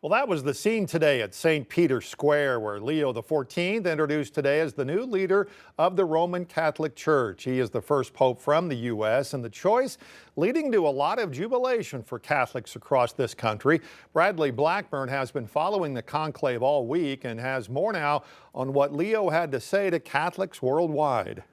Well, that was the scene today at St. Peter's Square, where Leo XIV introduced today as the new leader of the Roman Catholic Church. He is the first pope from the U.S., and the choice leading to a lot of jubilation for Catholics across this country. Bradley Blackburn has been following the conclave all week and has more now on what Leo had to say to Catholics worldwide.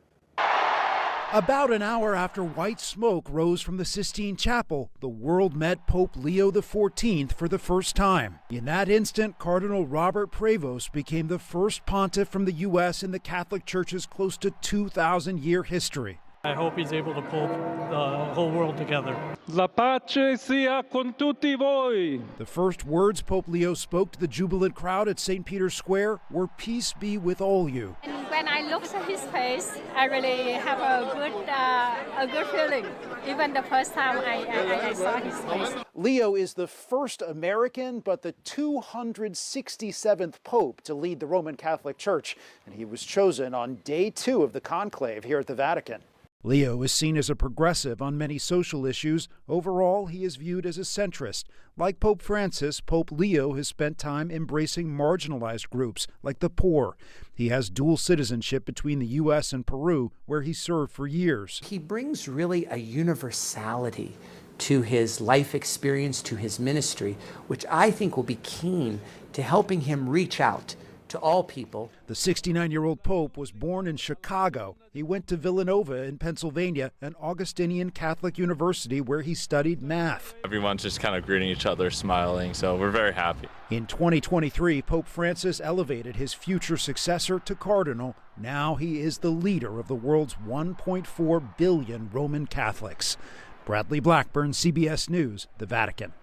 About an hour after white smoke rose from the Sistine Chapel, the world met Pope Leo XIV for the first time. In that instant, Cardinal Robert Prevost became the first pontiff from the U.S. in the Catholic Church's close to 2,000-year history. I hope he's able to pull the whole world together. La pace sia con tutti voi. The first words Pope Leo spoke to the jubilant crowd at St. Peter's Square were "Peace be with all you." And when I looked at his face, I really have a good feeling. Even the first time I saw his face. Leo is the first American, but the 267th pope to lead the Roman Catholic Church, and he was chosen on day 2 of the conclave here at the Vatican. Leo is seen as a progressive on many social issues. Overall, he is viewed as a centrist. Like Pope Francis, Pope Leo has spent time embracing marginalized groups like the poor. He has dual citizenship between the U.S. and Peru, where he served for years. He brings really a universality to his life experience, to his ministry, which I think will be keen to helping him reach out to all people. The 69-year-old Pope was born in Chicago. He went to Villanova in Pennsylvania, an Augustinian Catholic university where he studied math. Everyone's just kind of greeting each other, smiling, so we're very happy. In 2023, Pope Francis elevated his future successor to cardinal. Now he is the leader of the world's 1.4 billion Roman Catholics. Bradley Blackburn, CBS News, the Vatican.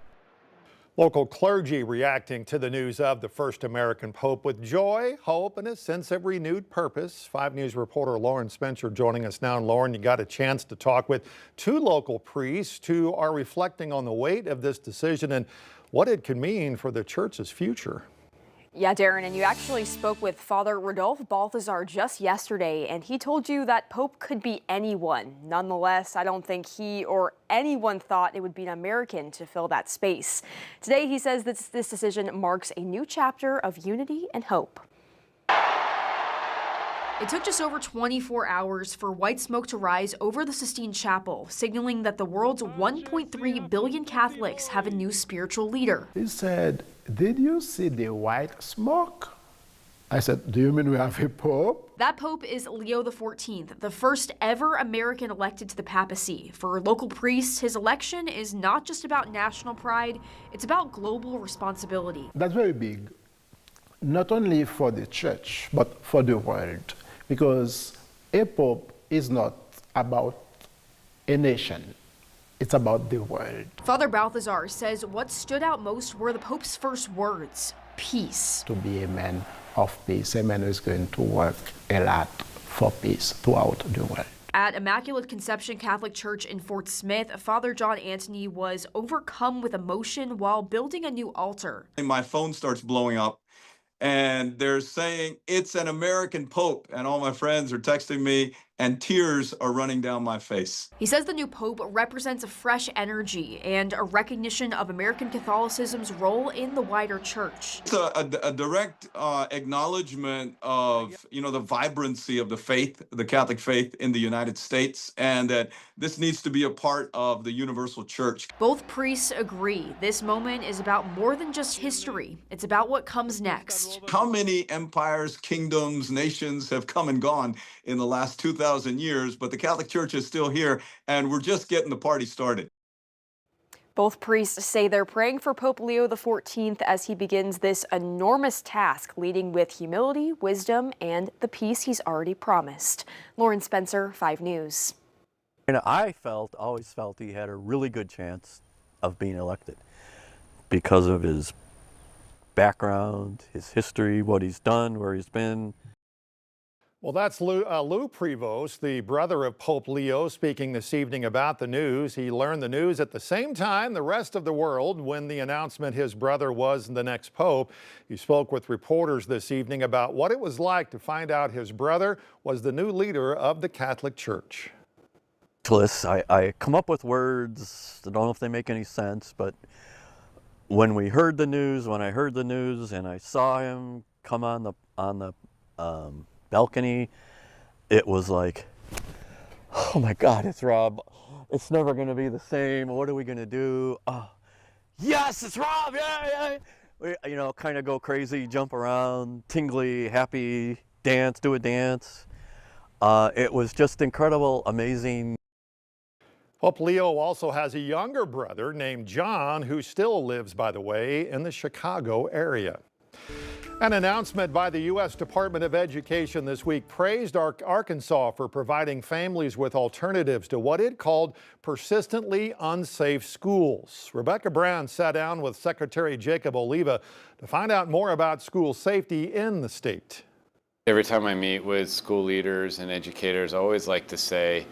Local clergy reacting to the news of the first American pope with joy, hope, and a sense of renewed purpose. 5 News reporter Lauren Spencer joining us now. And Lauren, you got a chance to talk with 2 local priests who are reflecting on the weight of this decision and what it could mean for the church's future. Yeah, Darren, and you actually spoke with Father Rodolphe Balthazar just yesterday, and he told you that Pope could be anyone. Nonetheless, I don't think he or anyone thought it would be an American to fill that space. Today, he says that this decision marks a new chapter of unity and hope. It took just over 24 hours for white smoke to rise over the Sistine Chapel, signaling that the world's 1.3 billion Catholics have a new spiritual leader. He said, "Did you see the white smoke?" I said, "Do you mean we have a pope?" That pope is Leo XIV, the first ever American elected to the papacy. For local priests, his election is not just about national pride, it's about global responsibility. That's very big, not only for the church, but for the world. Because a pope is not about a nation, it's about the world. Father Balthazar says what stood out most were the Pope's first words, peace. To be a man of peace, a man who is going to work a lot for peace throughout the world. At Immaculate Conception Catholic Church in Fort Smith, Father John Anthony was overcome with emotion while building a new altar. My phone starts blowing up, and they're saying it's an American pope, and all my friends are texting me, and tears are running down my face. He says the new pope represents a fresh energy and a recognition of American Catholicism's role in the wider church. It's a direct acknowledgement of, the vibrancy of the faith, the Catholic faith in the United States, and that this needs to be a part of the universal church. Both priests agree this moment is about more than just history. It's about what comes next. How many empires, kingdoms, nations have come and gone in the last 2,000 years, but the Catholic Church is still here, and we're just getting the party started. Both priests say they're praying for Pope Leo XIV as he begins this enormous task, leading with humility, wisdom, and the peace he's already promised. Lauren Spencer, 5 News. And I always felt he had a really good chance of being elected because of his background, his history, what he's done, where he's been. Well, that's Lou Prevost, the brother of Pope Leo, speaking this evening about the news. He learned the news at the same time the rest of the world when the announcement his brother was the next pope. He spoke with reporters this evening about what it was like to find out his brother was the new leader of the Catholic Church. I come up with words, I don't know if they make any sense, but when I heard the news and I saw him come on the balcony, it was like, oh my God, it's Rob. It's never going to be the same. What are we going to do? Oh, yes, it's Rob. Yeah. We, kind of go crazy, jump around, tingly, happy, dance, do a dance. It was just incredible, amazing. Pope Leo also has a younger brother named John who still lives, by the way, in the Chicago area. An announcement by the U.S. Department of Education this week praised Arkansas for providing families with alternatives to what it called persistently unsafe schools. Rebecca Brown sat down with Secretary Jacob Oliva to find out more about school safety in the state. Every time I meet with school leaders and educators, I always like to say,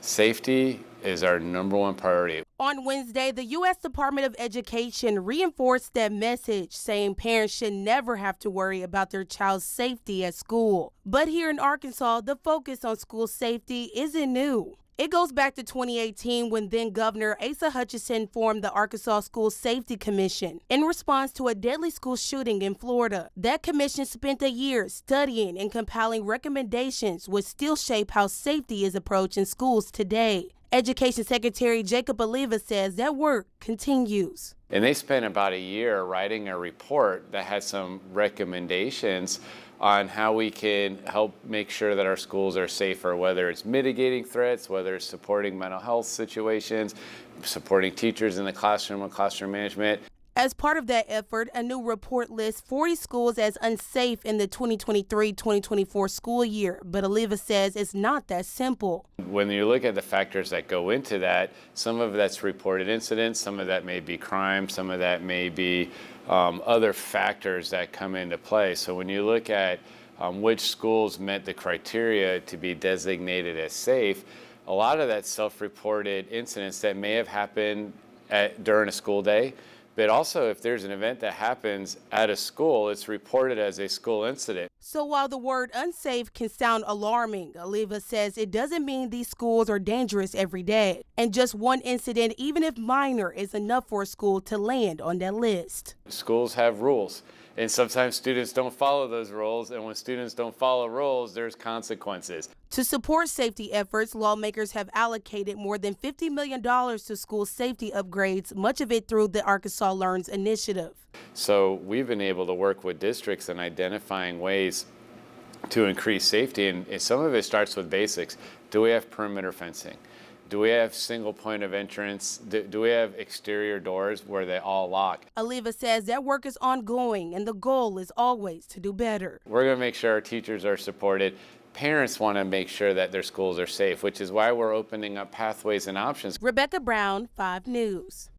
safety is our #1 priority. On Wednesday, the U.S. Department of Education reinforced that message, saying parents should never have to worry about their child's safety at school. But here in Arkansas, the focus on school safety isn't new. It goes back to 2018 when then Governor Asa Hutchinson formed the Arkansas School Safety Commission in response to a deadly school shooting in Florida. That commission spent a year studying and compiling recommendations which still shape how safety is approached in schools today. Education Secretary Jacob Oliva says that work continues. And they spent about a year writing a report that had some recommendations on how we can help make sure that our schools are safer, whether it's mitigating threats, whether it's supporting mental health situations, supporting teachers in the classroom and classroom management. As part of that effort, a new report lists 40 schools as unsafe in the 2023-2024 school year, but Oliva says it's not that simple. When you look at the factors that go into that, some of that's reported incidents, some of that may be crime, some of that may be other factors that come into play. So when you look at which schools met the criteria to be designated as safe, a lot of that self-reported incidents that may have happened during a school day. But also, if there's an event that happens at a school, it's reported as a school incident. So while the word unsafe can sound alarming, Oliva says it doesn't mean these schools are dangerous every day. And just one incident, even if minor, is enough for a school to land on that list. Schools have rules. And sometimes students don't follow those rules, and when students don't follow rules, there's consequences. To support safety efforts, lawmakers have allocated more than $50 million to school safety upgrades, much of it through the Arkansas Learns initiative. So we've been able to work with districts in identifying ways to increase safety, and some of it starts with basics. Do we have perimeter fencing? Do we have single point of entrance? Do we have exterior doors where they all lock? Oliva says that work is ongoing and the goal is always to do better. We're going to make sure our teachers are supported. Parents want to make sure that their schools are safe, which is why we're opening up pathways and options. Rebecca Brown, 5 News.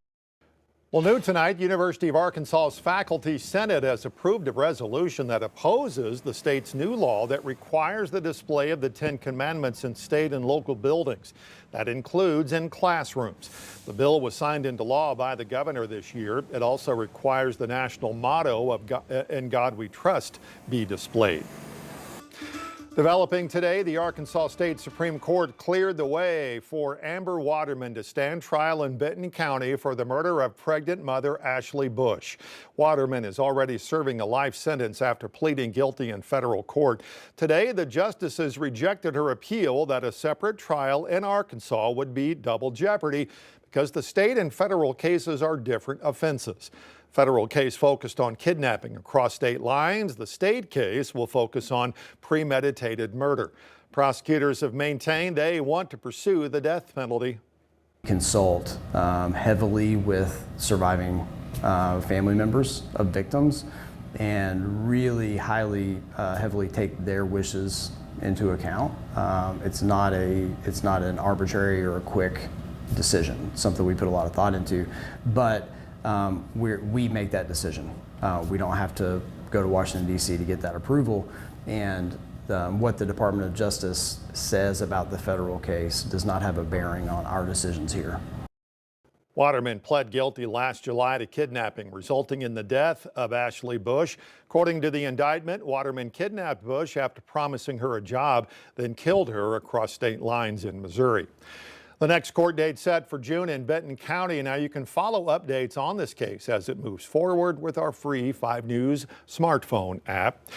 Well, new tonight, University of Arkansas's Faculty Senate has approved a resolution that opposes the state's new law that requires the display of the 10 Commandments in state and local buildings. That includes in classrooms. The bill was signed into law by the governor this year. It also requires the national motto of "In God We Trust" be displayed. Developing today, the Arkansas State Supreme Court cleared the way for Amber Waterman to stand trial in Benton County for the murder of pregnant mother Ashley Bush. Waterman is already serving a life sentence after pleading guilty in federal court. Today, the justices rejected her appeal that a separate trial in Arkansas would be double jeopardy because the state and federal cases are different offenses. Federal case focused on kidnapping across state lines. The state case will focus on premeditated murder. Prosecutors have maintained they want to pursue the death penalty. Consult heavily with surviving family members of victims and really heavily take their wishes into account. It's not an arbitrary or a quick decision, something we put a lot of thought into, but we make that decision. We don't have to go to Washington, D.C. to get that approval, and what the Department of Justice says about the federal case does not have a bearing on our decisions here. Waterman pled guilty last July to kidnapping, resulting in the death of Ashley Bush. According to the indictment, Waterman kidnapped Bush after promising her a job, then killed her across state lines in Missouri. The next court date set for June in Benton County. Now you can follow updates on this case as it moves forward with our free 5 News smartphone app.